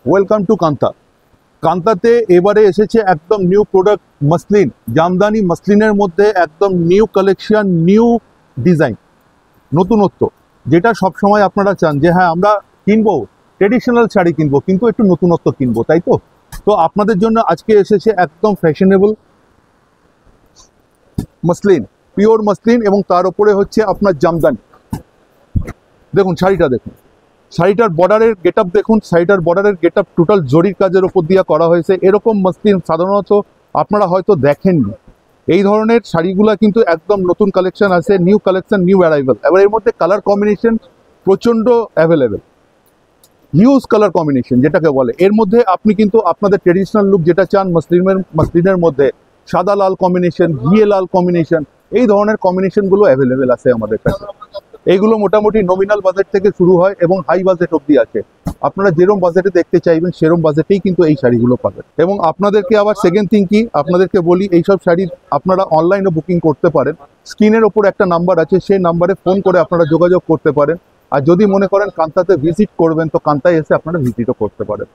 Welcome to Kanta. কান্তাতে এবারে এসেছে একদম নিউ প্রোডাক্ট মসলিন, জামদানি মসলিনের মধ্যে একদম নিউ কালেকশন, নিউ ডিজাইন, নতুনত্ব, যেটা সবসময় আপনারা চান যে হ্যাঁ আমরা কিনবো, ট্রেডিশনাল শাড়ি কিনবো কিন্তু একটু নতুনত্ব কিনবো, তাই তো? তো আপনাদের জন্য আজকে এসেছে একদম ফ্যাশনেবল মসলিন, পিওর মসলিন, এবং তার উপরে হচ্ছে আপনার জামদানি। দেখুন শাড়িটা, দেখুন শাড়িটার বর্ডারের গেট আপ, দেখুন শাড়িটার বর্ডারের গেট আপ টোটাল জরির কাজের ওপর দিয়ে করা হয়েছে। এরকম মসলিন সাধারণত আপনারা হয়তো দেখেননি। এই ধরনের শাড়িগুলা কিন্তু একদম নতুন কালেকশন আছে, নিউ কালেকশন, নিউ অ্যারাইভাল। এবার এর মধ্যে কালার কম্বিনেশন প্রচণ্ড অ্যাভেলেবেল, হিউজ কালার কম্বিনেশন যেটাকে বলে। এর মধ্যে আপনি কিন্তু আপনাদের ট্রেডিশনাল লুক যেটা চান মসলিনের মধ্যে সাদা লাল কম্বিনেশন, ঘিয়ে লাল কম্বিনেশন, এই ধরনের কম্বিনেশনগুলো অ্যাভেলেবেল আছে আমাদের কাছে। এইগুলো মোটামুটি নমিনাল বাজেট থেকে শুরু হয় এবং হাই বাজেট অবধি আছে। আপনারা যেরকম বাজেটে দেখতে চাইবেন সেরকম বাজেটেই কিন্তু এই শাড়িগুলো পাবেন। এবং আপনাদেরকে আবার সেকেন্ড থিং কি আপনাদেরকে বলি, এইসব শাড়ি আপনারা অনলাইনে বুকিং করতে পারেন। স্ক্রিনের ওপর একটা নাম্বার আছে, সেই নাম্বারে ফোন করে আপনারা যোগাযোগ করতে পারেন। আর যদি মনে করেন কান্তাতে ভিজিট করবেন তো কান্তায় এসে আপনারা ভিজিটও করতে পারেন।